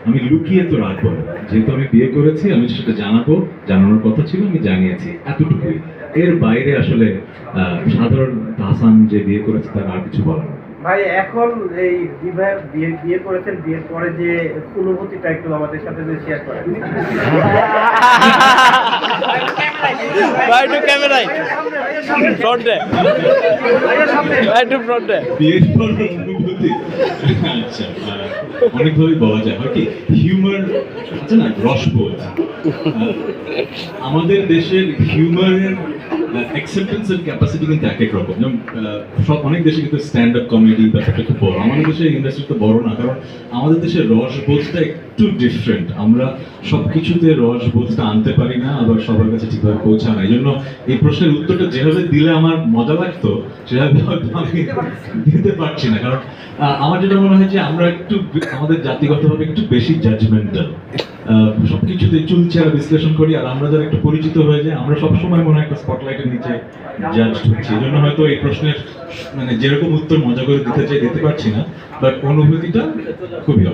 আমি লুকিয়ে তো রাখবো না। যেহেতু আমি বিয়ে করেছি, আমি সেটা জানাবো, জানানোর কথা ছিল, আমি জানিয়েছি, এতটুকুই। এর বাইরে আসলে সাধারণ হাসান যে বিয়ে করেছে তার আর কিছু বলার নেই। ভাই এখন এই বিবাহ বিয়ে বিয়ে করেছেন, বিয়ের পরে যে অনুভূতিটা একটু আমাদের সাথে শেয়ার করেন। ভাই একটু ক্যামেরায় ফ্রন্টে, ভাই একটু ফ্রন্টে। বিয়ের পর অনুভূতি, আচ্ছা, অনেকভাবেই বলা যায়। হয় কি, হিউমার আছে না, রসবোধ। আমাদের দেশের হিউমারের অ্যাকসেপ্টেন্সের ক্যাপাসিটি কিন্তু এক এক রকম। যেমন সব অনেক দেশে কিন্তু স্ট্যান্ড আপ কমেডি ব্যাপারটা খুব বড়। আমাদের দেশের ইন্ডাস্ট্রি তো বড় না, কারণ আমাদের দেশের রসবোধটা একটু ডিফারেন্ট। আমরা সব কিছুতে রসবোধটা আনতে পারি না, আবার সবার কাছে ঠিকভাবে পৌঁছা না। এই জন্য এই প্রশ্নের উত্তরটা যেভাবে দিলে আমার মজা লাগতো, সেভাবে হয়তো আমি দিতে পারছি না। কারণ আমার যেটা মনে হয় যে আমরা একটু আমাদের জাতিগতভাবে একটু বেশি জাজমেন্টাল, সবকিছুতে চুলচেরা বিশ্লেষণ করি। আর আমরা যারা একটু পরিচিত হয়ে যায়, আমরা সবসময় মনে হয় একটা স্পটলাইটের নিচে জাজ হচ্ছি। এই জন্য হয়তো এই প্রশ্নের মানে যেরকম উত্তর মজা করে দিতে চাই দিতে পারছি না, বাট অনুভূতিটা খুবই